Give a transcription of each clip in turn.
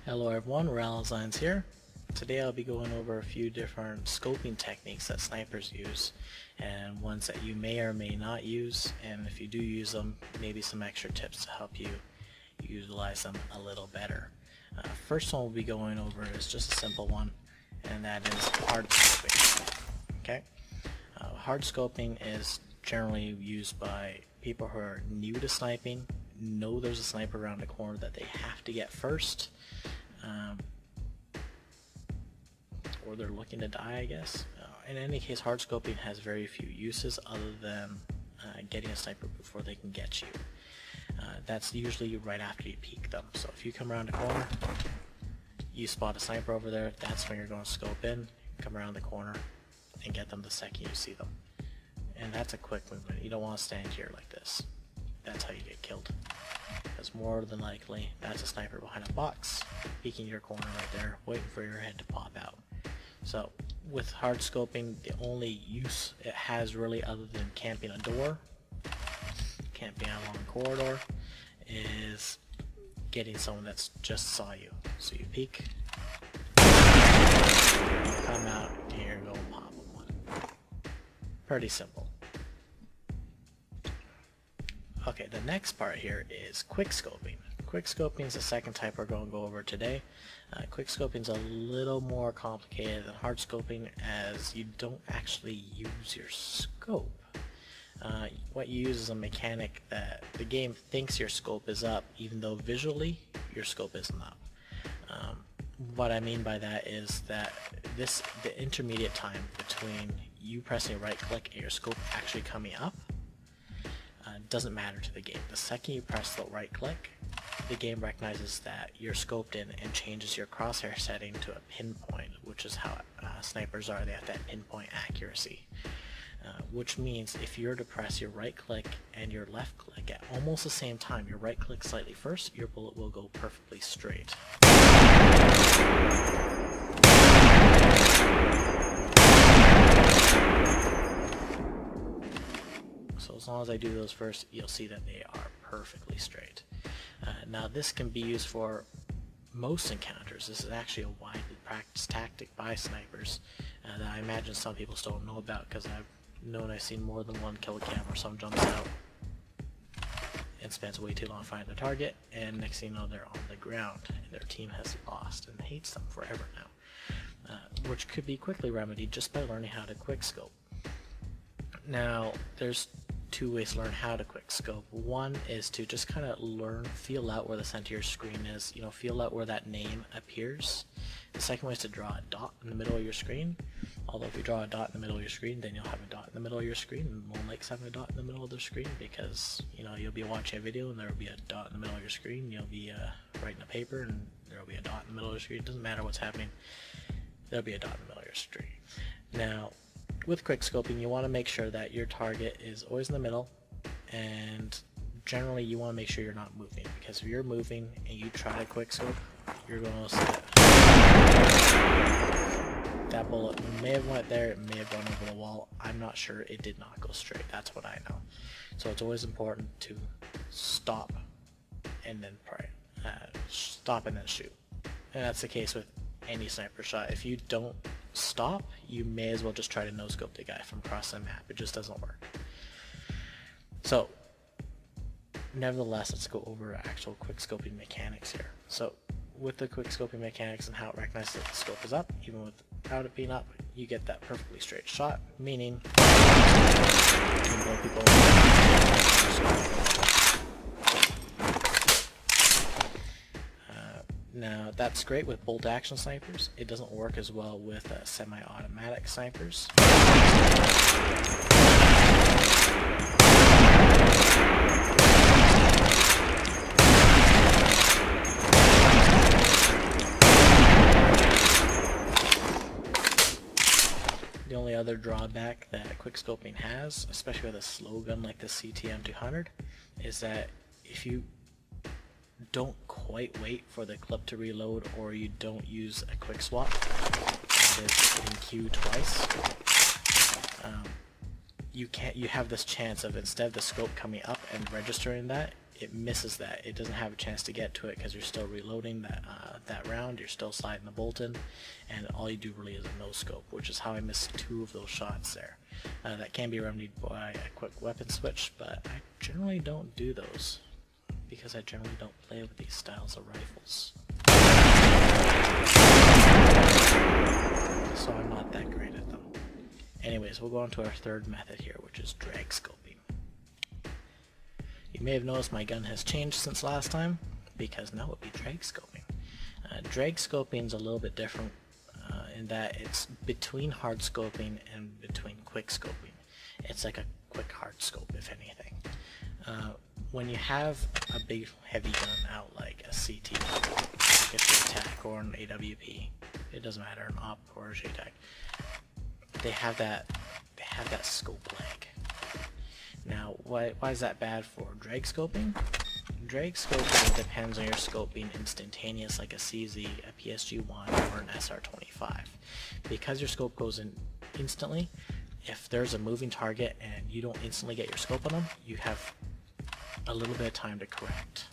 Hello everyone, Ralzines here. Today I'll be going over a few different scoping techniques that snipers use and ones that you may or may not use, and if you do use them, maybe some extra tips to help you utilize them a little better. First one we'll be going over is just a simple one, and that is hard scoping. Okay, hard scoping is generally used by people who are new to sniping, know there's a sniper around the corner that they have to get first, or they're looking to die, I guess. In any case, hard scoping has very few uses other than getting a sniper before they can get you. That's usually right after you peek them. So if you come around the corner, you spot a sniper over there, that's when you're going to scope in, come around the corner, and get them the second you see them. And that's a quick movement. You don't want to stand here like this. That's how you get killed. Because more than likely, that's a sniper behind a box, peeking your corner right there, waiting for your head to pop out. So, with hard scoping, the only use it has really, other than camping a door, camping along a corridor, is getting someone that's just saw you. So you peek, come out, and you're going to pop them one. Pretty simple. Okay, the next part here is quick scoping. Quick scoping is the second type we're going to go over today. Quick scoping is a little more complicated than hard scoping, as you don't actually use your scope. What you use is a mechanic that the game thinks your scope is up, even though visually your scope isn't up. What I mean by that is that the intermediate time between you pressing right click and your scope actually coming up doesn't matter to the game. The second you press the right click, the game recognizes that you're scoped in and changes your crosshair setting to a pinpoint, which is how snipers are. They have that pinpoint accuracy. Which means if you're to press your right click and your left click at almost the same time, your right click slightly first, your bullet will go perfectly straight. So as long as I do those first, you'll see that they are perfectly straight. Now this can be used for most encounters. This is actually a widely practiced tactic by snipers that I imagine some people still don't know about, because I've seen more than one kill cam where someone jumps out and spends way too long finding the target, and next thing you know they're on the ground and their team has lost and hates them forever now, which could be quickly remedied just by learning how to quick scope. Now there's two ways to learn how to quick scope. One is to just kind of feel out where the center of your screen is, feel out where that name appears. The second way is to draw a dot in the middle of your screen. Although if you draw a dot in the middle of your screen, then you'll have a dot in the middle of your screen, and no one likes having a dot in the middle of their screen, because you'll be watching a video and there will be a dot in the middle of your screen. You'll be writing a paper and there will be a dot in the middle of your screen. It doesn't matter what's happening, there'll be a dot in the middle of your screen. Now with quick scoping, you want to make sure that your target is always in the middle, and generally you want to make sure you're not moving, because if you're moving and you try to quick scope, you're going to see that bullet may have went there, it may have gone over the wall. I'm not sure, it did not go straight. That's what I know. So it's always important to stop and then stop and then shoot. And that's the case with any sniper shot. If you don't stop, you may as well just try to no scope the guy from across the map. It just doesn't work. So nevertheless, let's go over actual quick scoping mechanics here. So with the quick scoping mechanics and how it recognizes that the scope is up, even without it being up, you get that perfectly straight shot, meaning you can blow people Now that's great with bolt action snipers. It doesn't work as well with semi-automatic snipers. The only other drawback that quick scoping has, especially with a slow gun like the CTM 200, is that if you don't quite wait for the clip to reload, or you don't use a quick swap, that is in queue twice, you have this chance of, instead of the scope coming up and registering that, it misses that. It doesn't have a chance to get to it because you're still reloading that round. You're still sliding the bolt in, and all you do really is a no scope, which is how I missed 2 of those shots there. That can be remedied by a quick weapon switch, but I generally don't do those because I generally don't play with these styles of rifles. So I'm not that great at them. Anyways, we'll go on to our third method here, which is drag scoping. You may have noticed my gun has changed since last time, because now it would be drag scoping. Drag scoping is a little bit different in that it's between hard scoping and between quick scoping. It's like a quick hard scope, if anything. When you have a big heavy gun out like a CT, like a JTAC or an AWP, it doesn't matter, an OP or a JTAC, they have that scope lag. Now, why is that bad for drag scoping? Drag scoping depends on your scoping instantaneous, like a CZ, a PSG-1, or an SR-25. Because your scope goes in instantly, if there's a moving target and you don't instantly get your scope on them, you have a little bit of time to correct.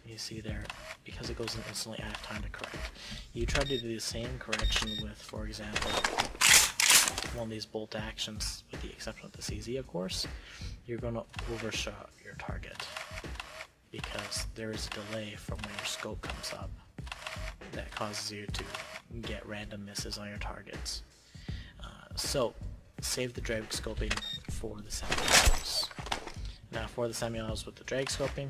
You see there, because it goes in instantly, I have time to correct. You try to do the same correction with, for example, one of these bolt actions, with the exception of the CZ, of course, you're going to overshot your target because there is a delay from when your scope comes up that causes you to get random misses on your targets. So save the drag scoping for the semi-autos. Now for the semi-autos with the drag scoping,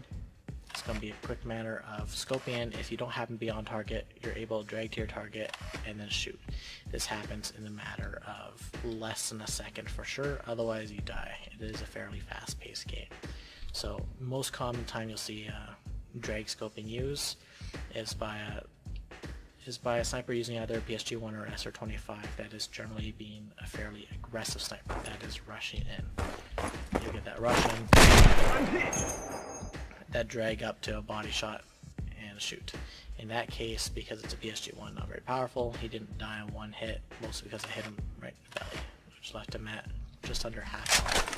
it's going to be a quick manner of scoping in. If you don't happen to be on target, you're able to drag to your target and then shoot. This happens in a matter of less than a second for sure, otherwise you die. It is a fairly fast-paced game. So most common time you'll see drag scoping used is by a sniper using either a PSG-1 or SR-25 that is generally being a fairly aggressive sniper that is rushing in. You'll get that rush in, that drag up to a body shot, and shoot. In that case, because it's a PSG-1, not very powerful, he didn't die in one hit, mostly because I hit him right in the belly, which left him at just under half health.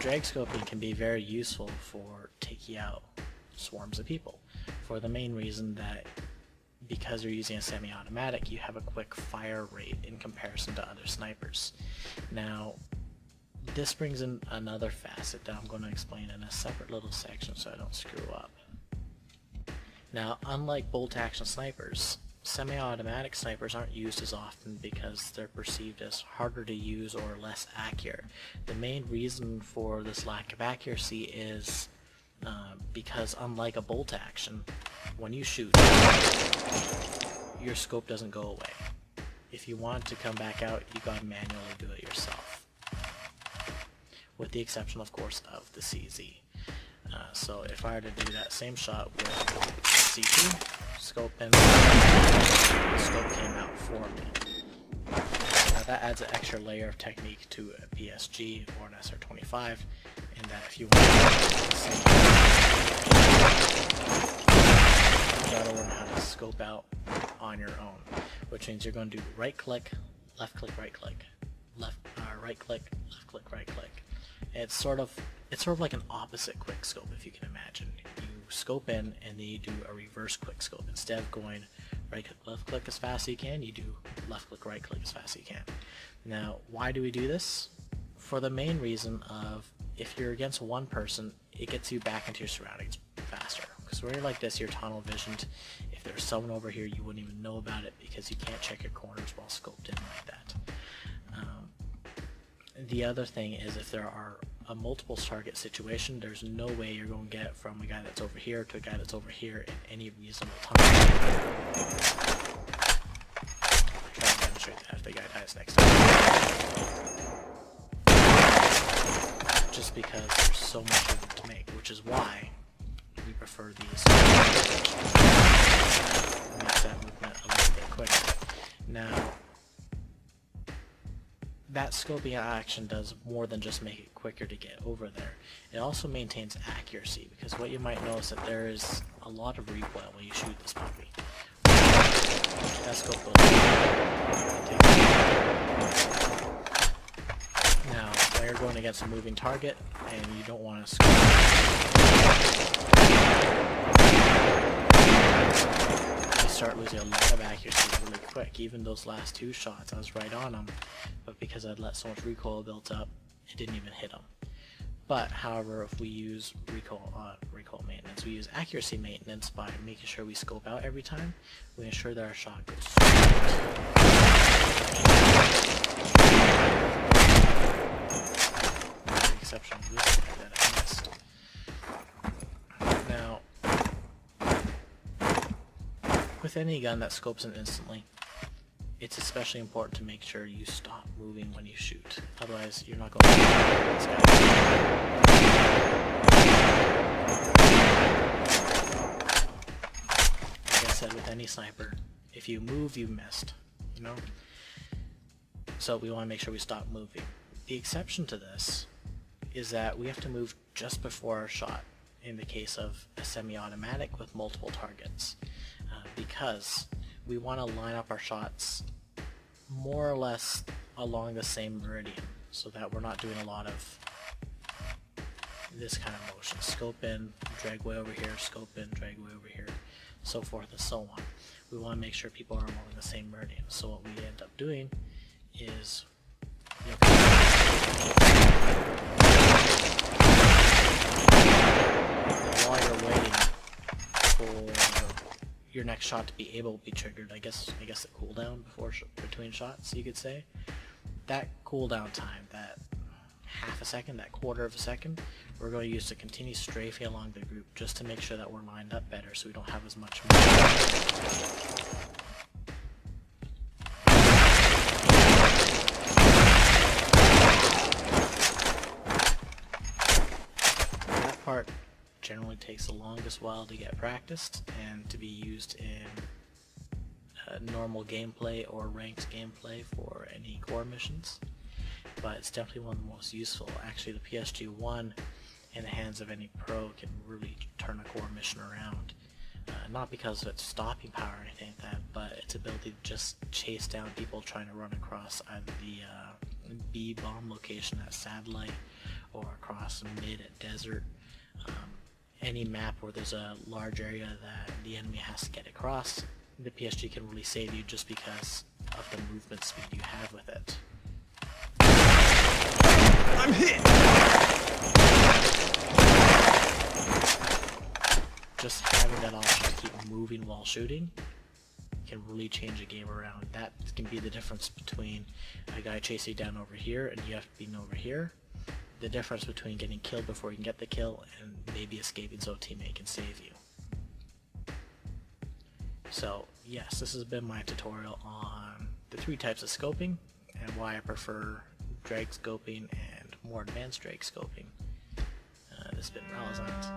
Drag scoping can be very useful for taking out swarms of people, for the main reason that because you're using a semi-automatic, you have a quick fire rate in comparison to other snipers. Now, this brings in another facet that I'm going to explain in a separate little section so I don't screw up. Now, unlike bolt action snipers, semi-automatic snipers aren't used as often because they're perceived as harder to use or less accurate. The main reason for this lack of accuracy is because unlike a bolt action, when you shoot, your scope doesn't go away. If you want to come back out, you gotta manually do it yourself. With the exception, of course, of the CZ. So if I were to do that same shot with CT, scope in, the scope came out for me. Now that adds an extra layer of technique to a PSG or an SR-25, in that if you want to you gotta learn how to scope out on your own, which means you're going to do right click, left click, right click, right click, left click, right click. It's sort of like an opposite quick scope, if you can imagine. You scope in and then you do a reverse quick scope. Instead of going right click, left click as fast as you can, you do left click, right click as fast as you can. Now, why do we do this? For the main reason of, if you're against one person, it gets you back into your surroundings faster. Because when you're like this, you're tunnel visioned. If there's someone over here, you wouldn't even know about it because you can't check your corners while scoped in like that. The other thing is, if there are a multiple target situation, there's no way you're going to get from a guy that's over here to a guy that's over here in any reasonable time. Try to demonstrate that if the guy dies next time. Just because there's so much of it to make, which is why we prefer these. Makes that movement a little bit quicker. Now, that scoping action does more than just make it quicker to get over there. It also maintains accuracy, because what you might notice that there is a lot of recoil when you shoot this puppy. That scope goes now, when you're going against a moving target and you don't want to scope, you start losing a lot of accuracy really quick. Even those last 2 shots, I was right on them, but because I'd let so much recoil built up, it didn't even hit them. But however, if we use recoil maintenance, we use accuracy maintenance by making sure we scope out every time. We ensure that our shot goes straight. The exception of this guy that I missed. Now, with any gun that scopes in instantly, it's especially important to make sure you stop moving when you shoot. Otherwise, you're not going to this guy. Like I said, with any sniper, if you move, you missed. You know? So we want to make sure we stop moving. The exception to this is that we have to move just before our shot in the case of a semi-automatic with multiple targets. Because we want to line up our shots more or less along the same meridian, so that we're not doing a lot of this kind of motion. Scope in, drag way over here, scope in, drag way over here, so forth and so on. We want to make sure people are along the same meridian. So what we end up doing is while you're waiting for your next shot to be able to be triggered, I guess the cooldown between shots, you could say, that cooldown time, that half a second, that quarter of a second, we're going to use to continue strafing along the group just to make sure that we're lined up better, so we don't have as much that part generally takes the longest while to get practiced and to be used in normal gameplay or ranked gameplay for any core missions, but it's definitely one of the most useful. Actually, the PSG-1 in the hands of any pro can really turn a core mission around, not because of its stopping power or anything like that, but its ability to just chase down people trying to run across either the B bomb location at satellite or across mid at desert. Any map where there's a large area that the enemy has to get across, the PSG can really save you just because of the movement speed you have with it. I'm hit! Just having that option to keep moving while shooting can really change a game around. That can be the difference between a guy chasing down over here and you have to be over here. The difference between getting killed before you can get the kill and maybe escaping so a teammate can save you. So yes, this has been my tutorial on the 3 types of scoping and why I prefer drag scoping and more advanced drag scoping. This has been Relazant.